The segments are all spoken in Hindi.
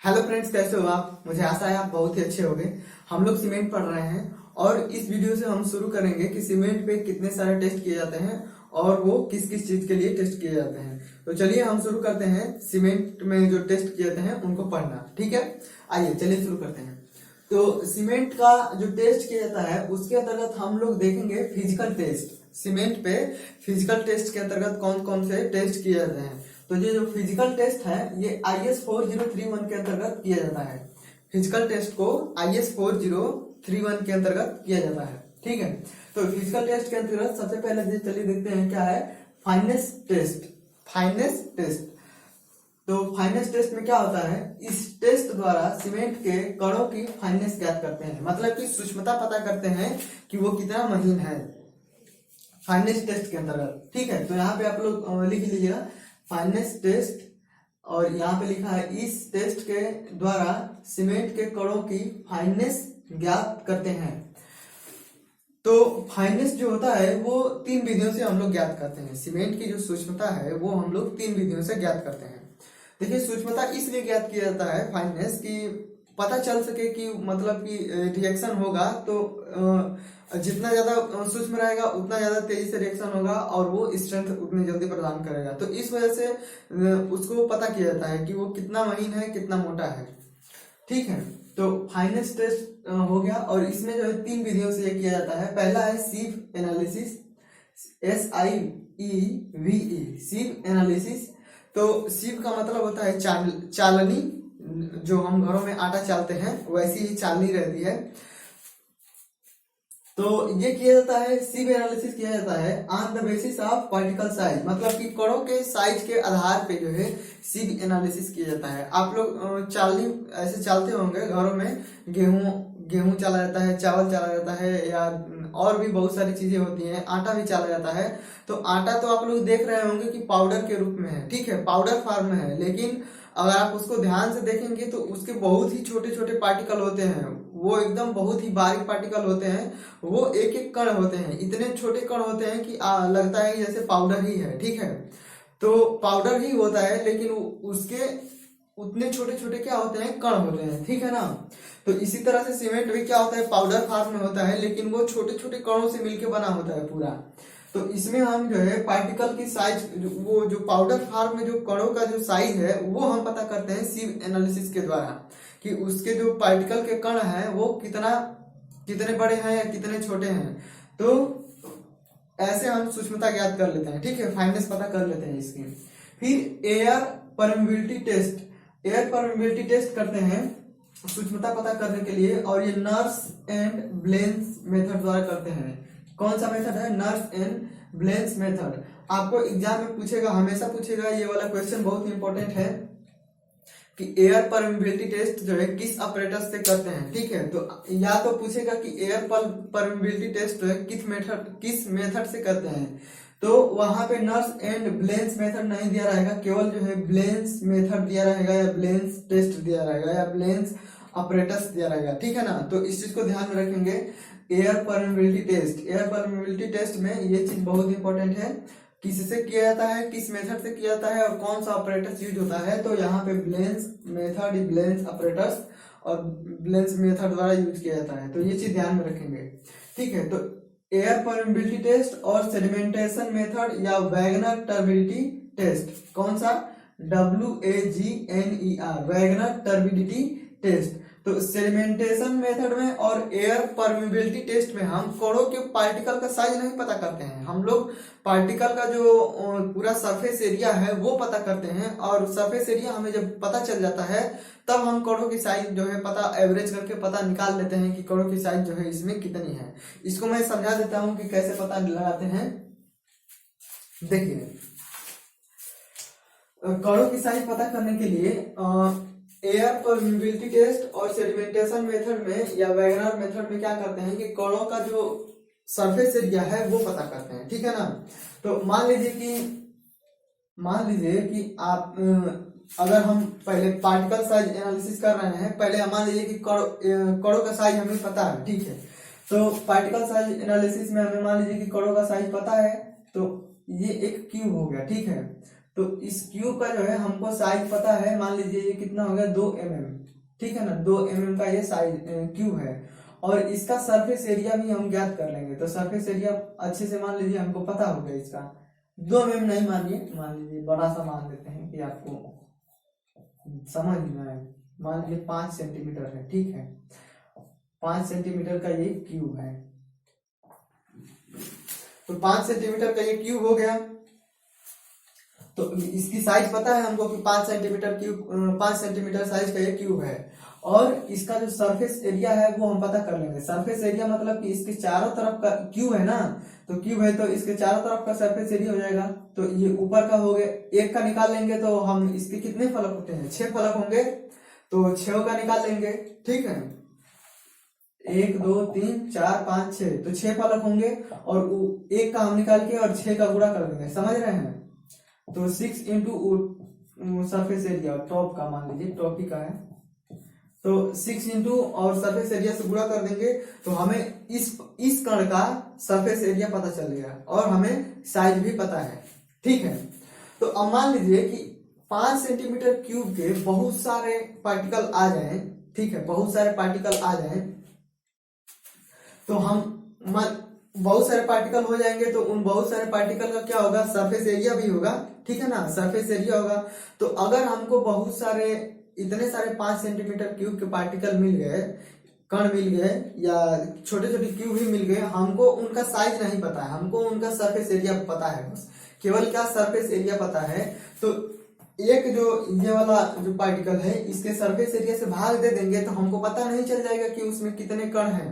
हेलो फ्रेंड्स, कैसे हो आप? मुझे आशा है आप बहुत ही अच्छे होंगे। हम लोग सीमेंट पढ़ रहे हैं और इस वीडियो से हम शुरू करेंगे कि सीमेंट पे कितने सारे टेस्ट किए जाते हैं और वो किस किस चीज के लिए टेस्ट किए जाते हैं। तो चलिए हम शुरू करते हैं सीमेंट में जो टेस्ट किए जाते हैं उनको पढ़ना। ठीक है, आइए चलिए शुरू करते हैं। तो सीमेंट का जो टेस्ट किया जाता है उसके अंतर्गत हम लोग देखेंगे फिजिकल टेस्ट। सीमेंट पे फिजिकल टेस्ट के अंतर्गत कौन कौन से टेस्ट किए जाते हैं। तो ये जो फिजिकल टेस्ट है ये IS 4031 के अंतर्गत किया जाता है। फिजिकल टेस्ट को IS 4031 के अंतर्गत किया जाता है। ठीक है, तो फिजिकल टेस्ट के अंतर्गत सबसे पहले चलिए देखते हैं क्या है फाइनेस टेस्ट। फाइनेस टेस्ट, तो फाइनेस टेस्ट में क्या होता है, इस टेस्ट द्वारा सीमेंट के कणों की फाइनेस ज्ञात करते हैं, मतलब कि सूक्ष्मता पता करते हैं कि वो कितना महीन है फाइनेस टेस्ट के अंतर्गत। ठीक है, तो यहाँ पे आप लोग लिख लीजिएगा फाइनेस टेस्ट, और यहाँ पे लिखा है इस टेस्ट के द्वारा सीमेंट के कणों की फाइनेस ज्ञात करते हैं। तो फाइनेस जो होता है वो 3 विधियों से हम लोग ज्ञात करते हैं। सीमेंट की जो सूक्ष्मता है वो हम लोग 3 विधियों से ज्ञात करते हैं। देखिए, सूक्ष्मता इसलिए ज्ञात किया जाता है फाइनेस की पता चल सके कि मतलब कि रिएक्शन होगा तो जितना ज्यादा सूक्ष्म रहेगा उतना ज्यादा तेजी से रिएक्शन होगा और वो स्ट्रेंथ उतनी जल्दी प्रदान करेगा। तो इस वजह से उसको पता किया जाता है कि वो कितना महीन है कितना मोटा है। ठीक है, तो फाइनेस टेस्ट हो गया और इसमें जो है 3 विधियों से ये किया जाता है। पहला है सीव एनालिसिस, SIEVE, सीव एनालिसिस। तो सीव का मतलब होता है चालनी, जो हम घरों में आटा चालते हैं वैसी ही चालनी रहती है। तो ये किया जाता है, सीव एनालिसिस किया जाता है on the basis of particle size, मतलब कि कणों के साइज के आधार पे जो है सीव एनालिसिस किया जाता है। आप लोग चालनी ऐसे चालते होंगे घरों में, गेहूं चाला जाता है, चावल चाला जाता है, या और भी बहुत सारी चीजें होती हैं, आटा भी चाला जाता है। तो आटा तो आप लोग देख रहे होंगे कि पाउडर के रूप में है, ठीक है, पाउडर फॉर्म में है, लेकिन अगर आप उसको ध्यान से देखेंगे तो उसके बहुत ही छोटे छोटे पार्टिकल होते हैं, वो एकदम बहुत ही बारीक पार्टिकल होते हैं, वो एक एक कण होते हैं, इतने छोटे कण होते हैं कि लगता है कि जैसे पाउडर ही है। ठीक है, तो पाउडर ही होता है लेकिन उसके उतने छोटे छोटे क्या होते हैं, कण होते हैं। ठीक है ना, तो इसी तरह से सीमेंट भी क्या होता है, पाउडर फॉर्म में होता है लेकिन वो छोटे छोटे कणों से मिलकर बना होता है पूरा। तो इसमें हम जो है पार्टिकल की साइज, वो जो पाउडर फॉर्म में जो कणों का जो साइज है वो हम पता करते हैं सीव एनालिसिस के द्वारा, कि उसके जो पार्टिकल के कण हैं वो कितने बड़े हैं या कितने छोटे हैं। तो ऐसे हम सूक्ष्मता ज्ञात कर लेते हैं। ठीक है, फाइनेस पता कर लेते हैं इसकी। फिर air permeability test, air permeability test करते हैं सूक्ष्मता पता करने के लिए, और ये नर्स एंड ब्लेंस मेथड द्वारा करते हैं। कौन सा मेथड है, नर्स एंड ब्लेंस मेथड। आपको एग्जाम में पूछेगा, हमेशा पूछेगा, ये वाला क्वेश्चन बहुत इंपॉर्टेंट है कि एयर परमेबिलिटी टेस्ट जो है किस ऑपरेटर से करते हैं। ठीक है, तो या तो पूछेगा कि एयर परमेबिलिटी टेस्ट जो है किस मेथड से करते हैं। तो वहां पे नर्स एंड ब्लेंस मेथड नहीं दिया रहेगा, केवल जो है ब्लेंस मेथड दिया रहेगा, या ब्लेंस टेस्ट दिया रहेगा, या ब्लेंस ऑपरेटर्स दिया रहेगा। ठीक है ना, तो इस चीज को ध्यान में रखेंगे। Air permeability test, air permeability test में ये चीज बहुत इंपॉर्टेंट है, किससे किया जाता है, किस मेथड से किया जाता है और कौन सा ऑपरेटर्स यूज होता है। तो यहाँ पे ब्लेंस मेथड, ब्लेंस ऑपरेटर्स और ब्लेंस मेथड द्वारा यूज किया जाता है, तो ये चीज ध्यान में रखेंगे। ठीक है, तो एयर परमेबिलिटी टेस्ट और सेडिमेंटेशन मेथड या वैगनर टर्बिडिटी टेस्ट, कौन सा, WAGNER, वैगनर टर्बिडिटी टेस्ट। तो सेडिमेंटेशन मेथड में और एयर परमेबिलिटी टेस्ट में हम कणों के पार्टिकल का साइज नहीं पता करते हैं, हम लोग पार्टिकल का जो पूरा सरफेस एरिया है वो पता करते हैं, और सरफेस एरिया हमें जब पता चल जाता है तब हम कणों की साइज जो है पता एवरेज करके पता निकाल लेते हैं कि कणों की साइज जो है इसमें कितनी है। इसको मैं समझा देता हूं कि कैसे पता लगाते हैं। देखिए, कणों की साइज पता करने के लिए एयर परमेबिलिटी टेस्ट और सेडिमेंटेशन मेथड में या वैगनर मेथड में क्या करते हैं कि कणों का जो सरफेस एरिया है वो पता करते हैं। ठीक है ना, तो मान लीजिए कि आप अगर हम पहले पार्टिकल साइज एनालिसिस कर रहे हैं, पहले मान लीजिए कि कणों का साइज हमें पता है। ठीक है, तो पार्टिकल साइज एनालिसिस में हमें मान लीजिए कि कणों का साइज पता है, तो ये एक क्यूब हो गया। ठीक है, तो इस क्यूब का जो है हमको साइज पता है, मान लीजिए ये कितना हो गया 2 mm, ठीक है ना, 2 mm का ये साइज क्यूब है। और इसका सरफेस एरिया भी हम ज्ञात कर लेंगे। तो सरफेस एरिया अच्छे से मान लीजिए हमको पता हो गया इसका, 2 mm नहीं मानिए, मान लीजिए बड़ा सा मान देते हैं कि आपको समझ में आए। मान लीजिए 5 सेंटीमीटर है, ठीक है, 5 सेंटीमीटर का ये क्यूब है। तो 5 सेंटीमीटर का ये क्यूब हो गया। तो इसकी साइज पता है हमको कि 5 सेंटीमीटर क्यूब, 5 सेंटीमीटर साइज का ये क्यूब है। और इसका जो सरफेस एरिया है वो हम पता कर लेंगे। सरफेस एरिया मतलब कि इसके चारों तरफ का क्यूब है ना, तो क्यूब है तो इसके चारों तरफ का सरफेस एरिया हो जाएगा। तो ये ऊपर का हो गया, एक का निकाल लेंगे तो हम इसके कितने फलक होते हैं, 6 फलक होंगे, तो 6 का निकाल लेंगे, ठीक है, 1 2 3 4 5 6, तो 6 फलक होंगे। और एक का हम निकाल के और 6 का गुणा कर देंगे, समझ रहे हैं। तो 6 इंटू सरफेस एरिया, टॉप का मान लीजिए, टॉप ही का है, तो 6 इंटू और सरफेस एरिया से गुणा कर देंगे तो हमें इस कण का सरफेस एरिया पता चलेगा और हमें साइज भी पता है, ठीक है। तो अब मान लीजिए कि 5 सेंटीमीटर क्यूब के बहुत सारे पार्टिकल आ जाएं, ठीक है, बहुत सारे पार्टिकल आ जाएं, तो हम बहुत सारे पार्टिकल हो जाएंगे तो उन बहुत सारे पार्टिकल का क्या होगा, सरफेस एरिया भी होगा, ठीक है ना, सरफेस एरिया होगा। तो अगर हमको बहुत सारे, इतने सारे 5 सेंटीमीटर क्यूब के पार्टिकल मिल गए, कण मिल गए या छोटे छोटे क्यूब भी मिल गए, हमको उनका साइज नहीं पता है, हमको उनका सरफेस एरिया पता है, बस केवल क्या सरफेस एरिया पता है। तो एक जो ये वाला जो पार्टिकल है इसके सरफेस एरिया से भाग दे देंगे तो हमको पता नहीं चल जाएगा कि उसमें कितने कण हैं,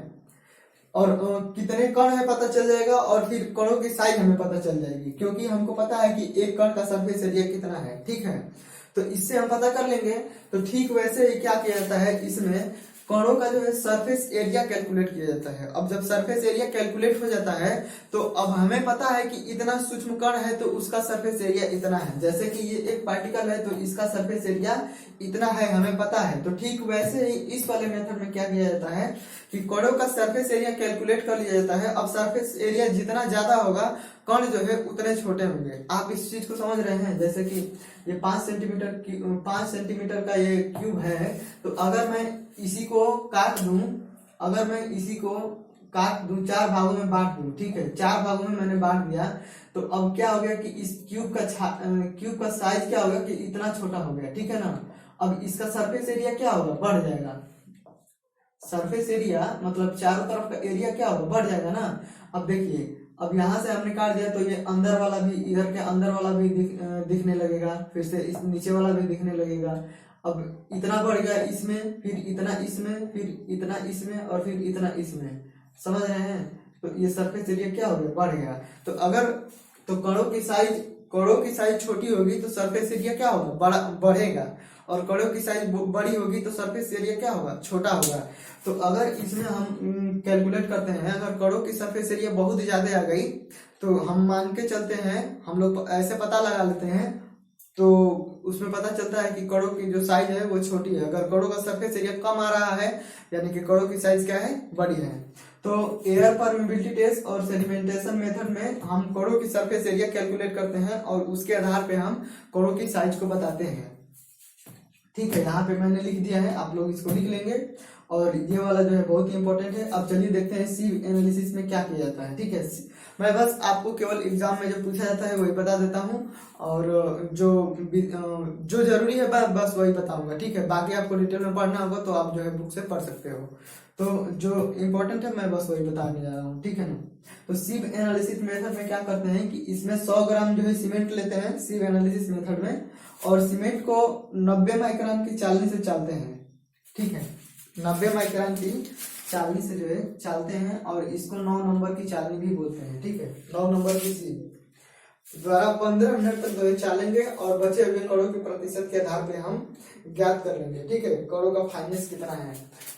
और कितने कण है पता चल जाएगा, और फिर कणों की साइज हमें पता चल जाएगी, क्योंकि हमको पता है कि एक कण का सरफेस एरिया कितना है, ठीक है। तो इससे हम पता कर लेंगे। तो ठीक वैसे ही क्या किया जाता है, इसमें कणों का जो है सरफेस एरिया कैलकुलेट किया जाता है। अब जब सरफेस एरिया कैलकुलेट हो जाता है तो अब हमें पता है कि इतना सूक्ष्म कण है तो उसका सरफेस एरिया इतना है। जैसे कि ये एक पार्टिकल है तो इसका सरफेस एरिया इतना है, हमें पता है। तो ठीक वैसे ही इस वाले मेथड में क्या किया जाता है कि कणों का सरफेस एरिया कैलकुलेट कर लिया जाता है। अब सरफेस एरिया जितना ज्यादा होगा कण जो है उतने छोटे होंगे। आप इस चीज को समझ रहे हैं। जैसे कि ये 5 सेंटीमीटर का ये क्यूब है, तो अगर मैं इसी को काट दूं, अगर मैं इसी को काट दूं, 4 भागों में बांट दूं, ठीक है, 4 भागों में मैंने बांट दिया, तो अब क्या हो गया कि इस क्यूब का साइज क्या होगा कि इतना छोटा हो गया, ठीक है ना। अब इसका सरफेस एरिया क्या होगा, बढ़ जाएगा। सरफेस एरिया मतलब चारों तरफ का एरिया क्या होगा, बढ़ जाएगा ना। अब देखिए, अब यहाँ से हमने काट दिया तो ये अंदर वाला भी, इधर के अंदर वाला भी दिखने लगेगा, फिर से इस नीचे वाला भी दिखने लगेगा। अब इतना बढ़ गया इसमें, फिर इतना इसमें, फिर इतना इसमें, और फिर इतना इसमें, समझ रहे हैं। तो ये सरफेस एरिया क्या हो गया, बढ़ गया। तो अगर तो कणों की साइज छोटी होगी तो सरफेस एरिया क्या होगा, बढ़ेगा, और कणों की साइज बड़ी होगी तो सरफेस एरिया क्या होगा, छोटा होगा। तो अगर इसमें हम कैलकुलेट करते हैं, अगर कणों की सरफेस एरिया बहुत ज्यादा आ गई तो हम मान के चलते हैं, हम लोग ऐसे पता लगा लेते हैं, तो उसमें पता चलता है कि कणों की जो साइज है वो छोटी है। अगर कणों का सरफेस एरिया कम आ रहा है यानी कि कणों की साइज क्या है, बड़ी है। तो एयर परमिबिलिटी टेस्ट और सेडिमेंटेशन मेथड में हम कणों की सरफेस एरिया कैलकुलेट करते हैं और उसके आधार पे हम कणों की साइज को बताते हैं, ठीक है। यहाँ पे मैंने लिख दिया है, आप लोग इसको लिख लेंगे। और ये वाला जो है बहुत ही इंपॉर्टेंट है। अब चलिए देखते हैं सीव एनालिसिस में क्या किया जाता है, ठीक है। मैं बस आपको केवल एग्जाम में जो पूछा जाता है वही बता देता हूँ, और जो जरूरी है बस वही बताऊंगा, ठीक है। बाकी आपको डिटेल में पढ़ना होगा तो आप जो है बुक से पढ़ सकते हो। तो जो इम्पोर्टेंट है मैं बस वही बताने जा रहा हूँ, ठीक है ना। तो सीव एनालिसिस मेथड में क्या करते हैं कि इसमें 100 ग्राम जो है सीमेंट लेते हैं सीव एनालिसिस मेथड में, और सीमेंट को 90 माइक्रोन की चालनी से चालते हैं, ठीक है। 90 माइक्रोन की चालनी से जो है चालते हैं, और इसको 9 नंबर की चालनी भी बोलते हैं, ठीक है। 9 नंबर की सीव द्वारा 15 मिनट तक जो है चालेंगे, और बचे हुए कणों के प्रतिशत के आधार पे हम ज्ञात कर लेंगे, ठीक है, कणों का फाइनेंस कितना है।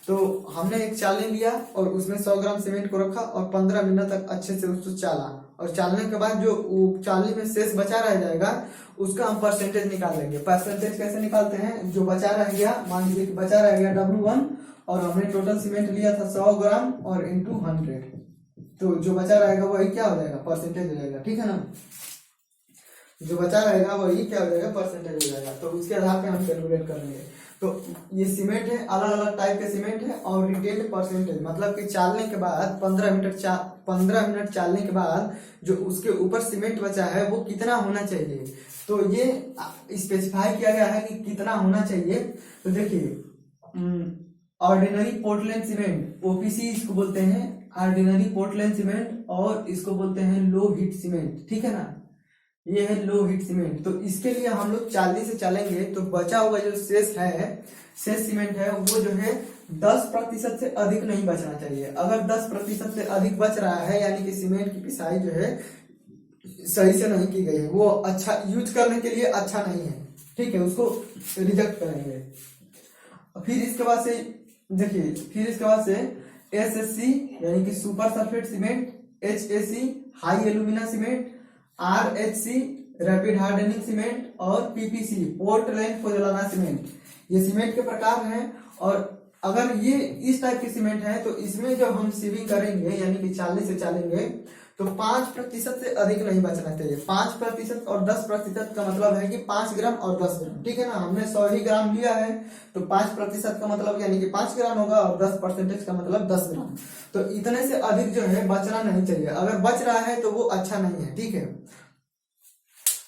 तो हमने एक चालनी लिया और उसमें 100 ग्राम सीमेंट को रखा और 15 मिनट तक अच्छे से उसको चाला, और चालने के बाद जो चालनी में शेष बचा रह जाएगा उसका हम परसेंटेज निकाल लेंगे। परसेंटेज कैसे निकालते हैं, जो बचा रह गया, मान लीजिए कि बचा रह गया W1, और हमने टोटल सीमेंट लिया था 100 ग्राम और इंटू 100, तो जो बचा रहेगा वही क्या हो जाएगा, परसेंटेज हो जाएगा, ठीक है ना। जो बचा रहेगा वही क्या हो जाएगा, परसेंटेज हो जाएगा। तो उसके आधार पे हम कैलकुलेट कर लेंगे। तो ये सीमेंट है, अलग अलग टाइप के सीमेंट है। और रिटेल्ड परसेंटेज मतलब कि चालने के बाद 15 मिनट चालने के बाद जो उसके ऊपर सीमेंट बचा है वो कितना होना चाहिए, तो ये स्पेसिफाई किया गया है कि कितना होना चाहिए। तो देखिए, ऑर्डिनरी पोर्टलैंड सीमेंट ओपीसी इसको बोलते हैं, ऑर्डिनरी पोर्टलैंड सीमेंट, और इसको बोलते हैं लो हीट सीमेंट, ठीक है ना। ये है लो हीट सीमेंट। तो इसके लिए हम लोग 40 से चलेंगे तो बचा हुआ जो शेष सीमेंट है वो जो है 10% से अधिक नहीं बचना चाहिए। अगर 10% से अधिक बच रहा है यानी कि सीमेंट की पिसाई जो है सही से नहीं की गई है, वो अच्छा यूज करने के लिए अच्छा नहीं है, ठीक है, उसको रिजेक्ट करेंगे। फिर इसके बाद से देखिए, फिर इसके बाद से एसएससी यानी कि super sulphate cement, HAC high alumina cement, RHC rapid hardening cement, और पीपीसी पोर्टलैंड पोज़ोलाना सीमेंट, ये सीमेंट के प्रकार हैं। और अगर ये इस टाइप के सीमेंट है तो इसमें जब हम सीविंग करेंगे यानी कि 40 से चालेंगे तो 5% से अधिक नहीं बचना चाहिए। 5% और 10% का मतलब है कि 5 ग्राम और 10 ग्राम, ठीक है ना। हमने 100 ही ग्राम लिया है तो 5% का मतलब यानी कि 5 ग्राम होगा, और 10% का मतलब 10 ग्राम। तो इतने से अधिक जो है बचना नहीं चाहिए। अगर बच रहा है तो वो अच्छा नहीं है, ठीक है,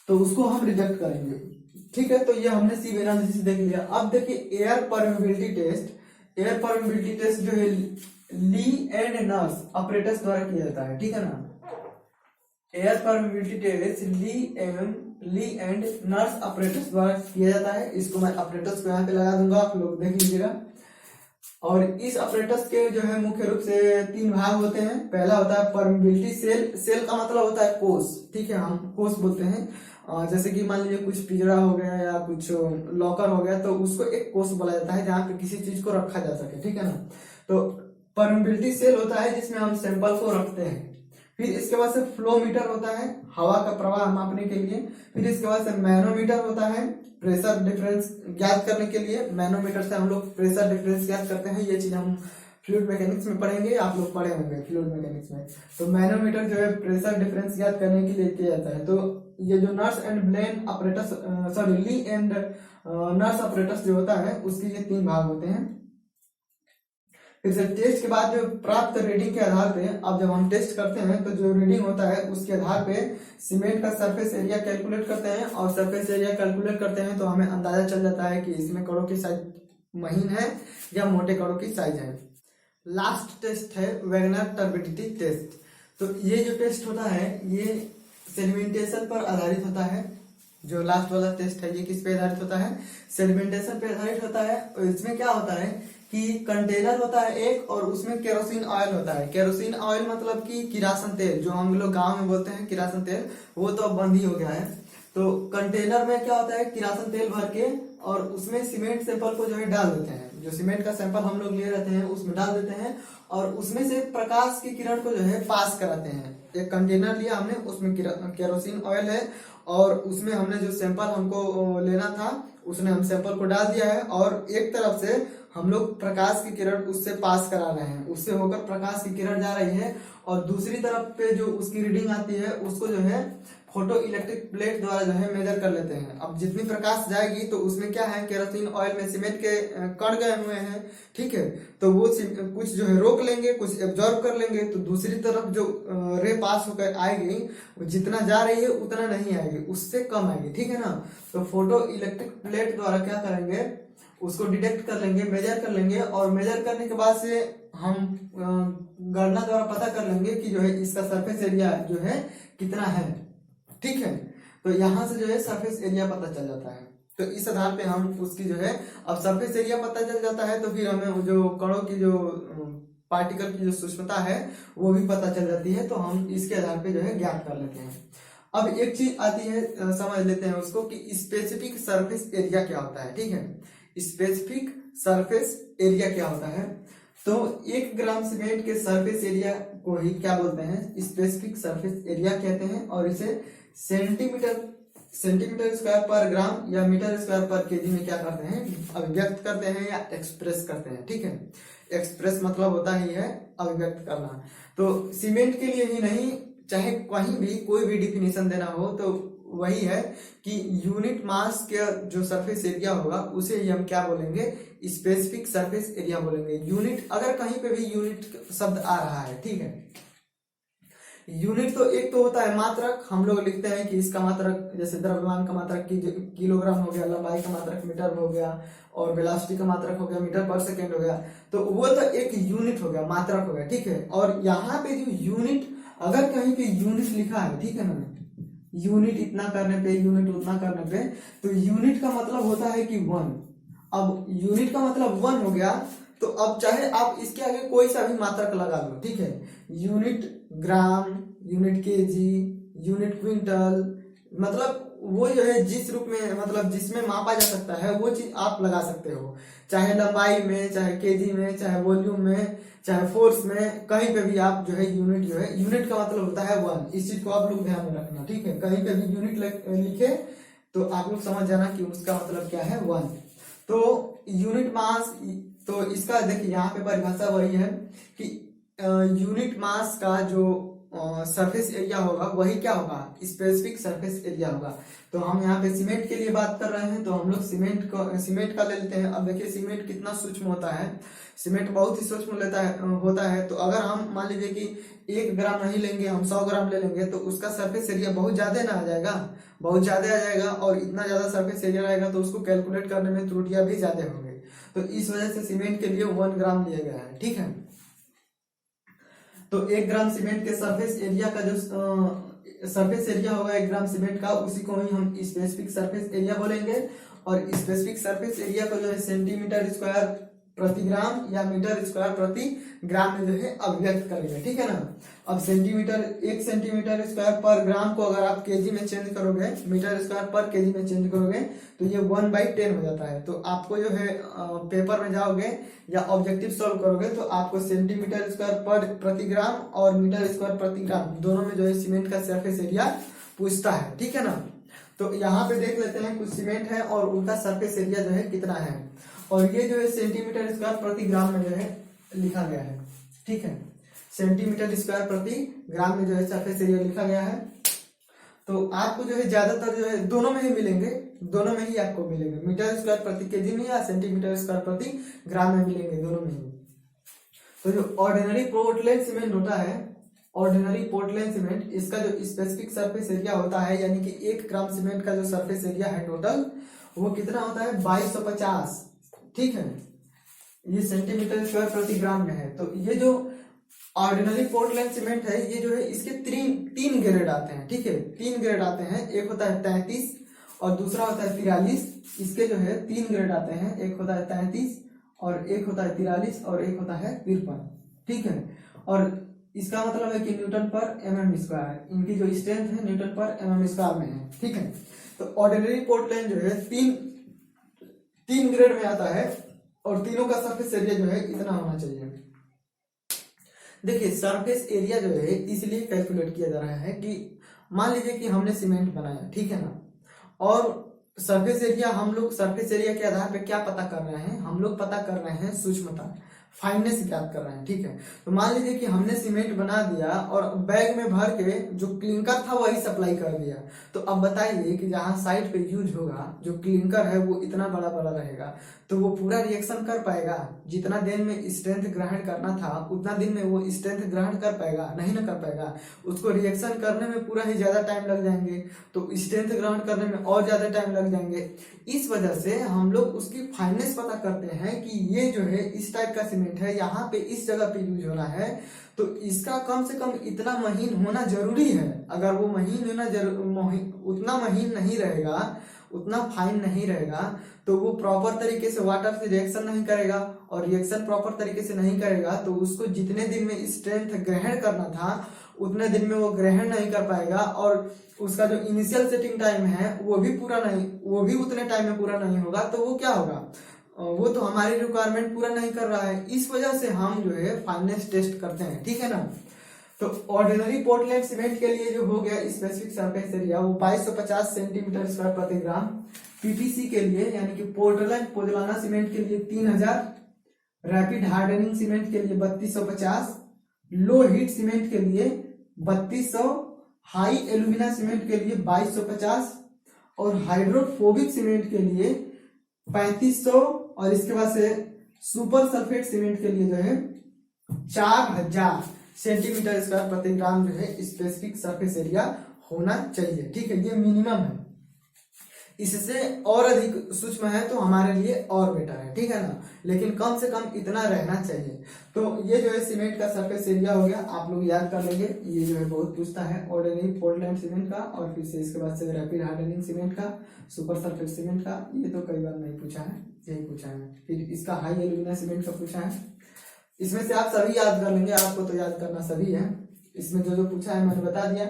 तो उसको हम रिजेक्ट करेंगे, ठीक है। तो ये हमने सीव एनालिसिस देख लिया। अब देखिए air permeability test. Air permeability test जो है ली एंड नर्स ऑपरेटर्स द्वारा किया जाता है, ठीक है ना। Air permeability test Lee and Nurse operators द्वारा किया जाता है। इसको मैं ऑपरेटर्स को यहाँ पे लगा दूंगा, आप लोग देख लीजिएगा। और इस ऑपरेटर्स के जो है मुख्य रूप से 3 भाग होते हैं। पहला होता है परमेबिलिटी सेल। सेल का मतलब होता है कोष, ठीक है, हम कोष बोलते हैं। जैसे कि मान लीजिए कुछ पिंजरा हो गया या कुछ लॉकर हो गया तो उसको एक कोष बोला जाता है जहाँ पे किसी चीज को रखा जा सके, ठीक है ना। तो परमेबिलिटी सेल होता है जिसमें हम सैंपल को रखते हैं। फिर इसके बाद से फ्लोमीटर होता है हवा का प्रवाह मापने के लिए। फिर इसके बाद से मैनोमीटर होता है प्रेशर डिफरेंस ज्ञात करने के लिए। मैनोमीटर से हम लोग प्रेशर डिफरेंस ज्ञात करते हैं। ये चीज हम फ्लूइड मैकेनिक्स में पढ़ेंगे, आप लोग पढ़े होंगे फ्लूइड मैकेनिक्स में। तो मैनोमीटर जो है प्रेशर डिफरेंस ज्ञात करने के लिए किया जाता है। तो ये जो Nurse and Blaine operators Lee and Nurse operators जो होता है उसके ये 3 भाग होते हैं। फिर से टेस्ट के बाद जो प्राप्त रीडिंग के आधार पे अब जब हम टेस्ट करते हैं तो जो रीडिंग होता है उसके आधार पे सीमेंट का सरफेस एरिया कैलकुलेट करते हैं। और सरफेस एरिया कैलकुलेट करते हैं तो हमें अंदाजा चल जाता है कि इसमें कणों की साइज महीन है या मोटे कणों की साइज है। लास्ट टेस्ट है वैगनर टर्बिडिटी टेस्ट। तो ये जो टेस्ट होता है ये सेडिमेंटेशन पर आधारित होता है। जो लास्ट वाला टेस्ट है ये किस पे आधारित होता है, सेडिमेंटेशन पे आधारित होता है। और इसमें क्या होता है कि कंटेनर होता है एक और उसमें केरोसिन ऑयल होता है। केरोसिन ऑयल मतलब कि किरासन तेल, जो हम लोग गांव में बोलते हैं किरासन तेल, वो तो अब बंद ही हो गया है। तो कंटेनर में क्या होता है किरासन तेल भर के और उसमें सीमेंट सैंपल को जो है डाल देते हैं। जो सीमेंट का सैंपल हम लोग ले रहते हैं उसमें डाल देते हैं और उसमें से प्रकाश की किरण को जो है पास कराते हैं। एक कंटेनर लिया हमने, उसमें केरोसिन ऑयल है और उसमें हमने जो सैंपल हमको लेना था उसने हम सैंपल को डाल दिया है और एक तरफ से हम लोग प्रकाश की किरण उससे पास करा रहे हैं, उससे होकर प्रकाश की किरण जा रही है और दूसरी तरफ पे जो उसकी रीडिंग आती है उसको जो है फोटो इलेक्ट्रिक प्लेट द्वारा जो है मेजर कर लेते हैं। अब जितनी प्रकाश जाएगी तो उसमें क्या है केरोसिन ऑयल में सीमेंट के कण गए हुए हैं, ठीक है, तो वो कुछ जो है रोक लेंगे, कुछ एब्जॉर्ब कर लेंगे, तो दूसरी तरफ जो रे पास होकर आएगी वो जितना जा रही है उतना नहीं आएगी, उससे कम आएगी, ठीक है ना। तो फोटो इलेक्ट्रिक प्लेट द्वारा क्या करेंगे उसको डिटेक्ट कर लेंगे, मेजर कर लेंगे और मेजर करने के बाद से हम गणना द्वारा पता कर लेंगे कि जो है इसका सरफेस एरिया जो है कितना है, ठीक है। तो यहाँ से जो है सरफेस एरिया पता चल जाता है। तो इस आधार पे हम उसकी जो है अब सरफेस एरिया पता चल जाता है तो फिर हमें जो कणों की जो पार्टिकल की जो सूक्ष्मता है वो भी पता चल जाती है। तो हम इसके आधार पे जो है ज्ञात कर लेते हैं। अब एक चीज आती है, समझ लेते हैं उसको कि स्पेसिफिक सरफेस एरिया क्या होता है, ठीक है। स्पेसिफिक सरफेस एरिया क्या होता है, तो 1 ग्राम सीमेंट के सरफेस एरिया को ही क्या बोलते हैं स्पेसिफिक सरफेस एरिया कहते हैं और इसे सेंटीमीटर स्क्वायर पर ग्राम या मीटर स्क्वायर पर केजी में क्या करते हैं अभिव्यक्त करते हैं या एक्सप्रेस करते हैं, ठीक है। एक्सप्रेस मतलब होता ही है अभिव्यक्त करना। तो सीमेंट के लिए ही नहीं चाहे कहीं भी कोई भी डिफिनेशन देना हो तो वही है कि यूनिट मास के जो सरफेस एरिया होगा उसे ही हम क्या बोलेंगे, स्पेसिफिक सरफेस एरिया बोलेंगे। यूनिट, अगर कहीं पे भी यूनिट शब्द आ रहा है, ठीक है, यूनिट तो एक तो होता है मात्रक, हम लोग लिखते हैं कि इसका मात्रक, जैसे द्रव्यमान का मात्रक किलोग्राम हो गया, लंबाई का मात्रक मीटर हो गया, और वेलोसिटी का मात्रक हो गया मीटर पर सेकेंड हो गया, तो वो तो एक यूनिट हो गया, मात्रक हो गया, ठीक है। और यहाँ पे जो यूनिट, अगर कहीं पे यूनिट लिखा है, ठीक है ना, यूनिट इतना करने पे, यूनिट उतना करने पे, तो यूनिट का मतलब होता है कि 1। अब यूनिट का मतलब 1 हो गया, तो अब चाहे आप इसके आगे कोई सा भी मात्रक लगा लो, ठीक है, यूनिट ग्राम, यूनिट केजी, यूनिट क्विंटल, मतलब वो जो है जिस रूप में, मतलब जिसमें मापा जा सकता है वो चीज आप लगा सकते हो, चाहे लंबाई में, चाहे केजी में, चाहे वॉल्यूम में, चाहे फोर्स में, कहीं पे भी आप जो है यूनिट, जो है यूनिट का मतलब होता है 1। इस चीज को आप लोग ध्यान में रखना, ठीक है, कहीं पे भी यूनिट लिखे तो आप लोग समझ जाना कि उसका मतलब क्या है, 1। तो यूनिट मास, तो इसका देखिए यहाँ पे परिभाषा वही है कि यूनिट मास का जो सरफेस एरिया होगा वही क्या होगा, स्पेसिफिक सरफेस एरिया होगा। तो हम यहाँ पे सीमेंट के लिए बात कर रहे हैं, तो हम लोग सीमेंट का ले लेते हैं। अब देखिए सीमेंट कितना सूक्ष्म होता है, सीमेंट बहुत ही सूक्ष्म होता है। तो अगर हम मान लीजिए कि 1 ग्राम नहीं लेंगे, हम 100 ग्राम ले लेंगे, तो उसका सरफेस एरिया बहुत ज्यादा ना आ जाएगा, बहुत ज्यादा आ जाएगा, और इतना ज्यादा सरफेस एरिया रहेगा तो उसको कैलकुलेट करने में त्रुटियां भी ज्यादा होंगे। तो इस वजह से सीमेंट के लिए 1 ग्राम लिया गया है, ठीक है। तो 1 ग्राम सीमेंट के सरफेस एरिया का जो सरफेस एरिया होगा 1 ग्राम सीमेंट का, उसी को ही हम स्पेसिफिक सरफेस एरिया बोलेंगे। और स्पेसिफिक सरफेस एरिया को जो है सेंटीमीटर स्क्वायर प्रति ग्राम या मीटर स्क्वायर प्रति ग्राम में जो है अभिव्यक्त करेंगे, ठीक है ना। अब सेंटीमीटर, 1 सेंटीमीटर स्क्वायर पर ग्राम को अगर आप केजी में चेंज करोगे, मीटर स्क्वायर पर केजी में चेंज करोगे, तो ये 1/10 हो जाता है। तो आपको जो है पेपर में जाओगे या ऑब्जेक्टिव सॉल्व करोगे तो आपको सेंटीमीटर स्क्वायर पर प्रति ग्राम और मीटर स्क्वायर प्रति ग्राम दोनों में जो है सीमेंट का सरफेस एरिया पूछता है, ठीक है ना। तो यहाँ पे देख लेते हैं, कुछ सीमेंट है और उनका सरफेस एरिया जो है कितना है, और ये जो है सेंटीमीटर स्क्वायर प्रति ग्राम में जो है लिखा गया है, ठीक है, सेंटीमीटर स्क्वायर प्रति ग्राम में जो है सरफेस एरिया लिखा गया है। तो आपको जो है ज्यादातर जो है दोनों में ही मिलेंगे, दोनों में ही आपको मिलेंगे, मीटर स्क्वायर प्रति केजी में या सेंटीमीटर स्क्वायर प्रति ग्राम में मिलेंगे, दोनों में ही। तो जो ऑर्डिनरी पोर्टलैंड सीमेंट होता है, ऑर्डिनरी पोर्टलैंड सीमेंट, इसका जो स्पेसिफिक सरफेस एरिया होता है, यानी कि 1 ग्राम सीमेंट का जो सरफेस एरिया है टोटल, वो कितना होता है, 2250, ठीक है, ये सेंटीमीटर स्क्वायर प्रति ग्राम में है। तो ये जो ऑर्डिनरी पोर्टलैंड सीमेंट है, ये जो है इसके तीन ग्रेड आते हैं, ठीक है, 3 ग्रेड आते हैं, एक होता है 33 और दूसरा होता है 43। इसके जो है 3 ग्रेड आते हैं, एक होता है 33 और एक होता है 43 और एक होता है 53, ठीक है। और इसका मतलब है कि न्यूटन पर mm स्क्वायर, इनकी जो स्ट्रेंथ है न्यूटन पर mm स्क्वायर में है, ठीक है। तो ऑर्डिनरी पोर्टलैंड जो है तीन ग्रेड में आता है और तीनों का सरफेस एरिया जो है इतना होना चाहिए। देखिए सरफेस एरिया जो है इसलिए कैलकुलेट किया जा रहा है कि मान लीजिए कि हमने सीमेंट बनाया, ठीक है ना, और सरफेस एरिया, हम लोग सरफेस एरिया के आधार पे क्या पता कर रहे हैं, हम लोग पता कर रहे हैं सूक्ष्मता, फाइननेस ज्ञात कर रहे हैं, ठीक है। तो मान लीजिए कि हमने सीमेंट बना दिया और बैग में भर के जो क्लिंकर था वही सप्लाई कर दिया, तो अब बताइए कि जहां साइड पे यूज होगा जो क्लिंकर है वो इतना बड़ा बड़ा रहेगा, तो वो पूरा रिएक्शन कर पाएगा, जितना दिन में स्ट्रेंथ ग्रहण करना था उतना दिन में वो स्ट्रेंथ ग्रहण कर पाएगा, नहीं ना कर पाएगा, उसको रिएक्शन करने में पूरा ही ज्यादा टाइम लग जाएंगे, तो स्ट्रेंथ ग्रहण करने में और ज्यादा टाइम लग जाएंगे। इस वजह से हम लोग उसकी फाइननेस पता करते हैं कि ये जो है इस टाइप का सीमेंट है, यहाँ पे इस जगह पे यूज हो रहा है, तो इसका कम से कम इतना महीन होना जरूरी है। अगर वो उतना महीन नहीं रहेगा, उतना फाइन नहीं रहेगा, तो वो प्रॉपर तरीके से वाटर से रिएक्शन नहीं करेगा, और रिएक्शन प्रॉपर तरीके से नहीं करेगा तो उसको जितने दिन में स्ट्रेंथ ग्रहण करना था उतने दिन में वो ग्रहण नहीं कर पाएगा, और उसका जो इनिशियल सेटिंग टाइम है वो भी उतने टाइम में पूरा नहीं होगा, तो वो क्या होगा, वो तो हमारी रिक्वायरमेंट पूरा नहीं कर रहा है। इस वजह से हम जो है फाइननेस टेस्ट करते हैं, ठीक है ना। तो ऑर्डिनरी पोर्टलैंड सीमेंट के लिए जो हो गया स्पेसिफिक सरफेस एरिया वो 2250 सेंटीमीटर स्क्वायर प्रति ग्राम, पीपीसी के लिए यानी कि पोर्टलैंड पोजलाना सीमेंट के लिए 3000, रैपिड हार्डनिंग सीमेंट के लिए 3250, लो हीट सीमेंट के लिए 3200 हाई एल्यूमिना सीमेंट के लिए 2250 और हाइड्रोफोबिक सीमेंट के लिए 3500 और इसके बाद से सुपर सल्फेट सीमेंट के लिए जो है 4000 सेंटीमीटर स्क्वायर प्रति ग्राम जो है स्पेसिफिक सरफेस एरिया होना चाहिए। ठीक है, ये मिनिमम है। इससे और अधिक सूक्ष्म है तो हमारे लिए और बेटर है, ठीक है ना, लेकिन कम से कम इतना रहना चाहिए। तो ये जो है सीमेंट का सरफेस एरिया हो गया, आप लोग याद कर लेंगे। ये जो है बहुत पूछता है, ऑर्डिनरी पोर्टलैंड सीमेंट का और फिर से इसके बाद से रैपिड हार्डनिंग सीमेंट का, सुपर सल्फेट सीमेंट का, ये तो कई बार नहीं पूछा है, यही पूछा है। फिर इसका हाई एल्यूमिना सीमेंट का पूछा है। इसमें से आप सभी याद कर लेंगे, आपको तो याद करना सभी है। इसमें जो जो पूछा है मैंने बता दिया।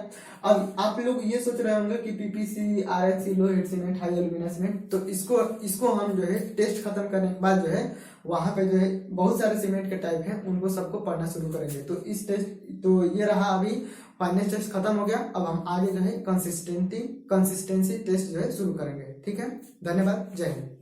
अब आप लोग ये सोच रहे होंगे कि PPC, RHC, low heat cement, high alumina cement, तो इसको हम जो है टेस्ट खत्म करने के बाद जो है वहां पे जो है बहुत सारे सीमेंट के टाइप हैं, उनको सबको पढ़ना शुरू करेंगे। तो इस टेस्ट, तो ये रहा अभी फाइनल टेस्ट खत्म हो गया। अब हम आगे जो है कंसिस्टेंसी टेस्ट जो है शुरू करेंगे। ठीक है, धन्यवाद, जय हिंद।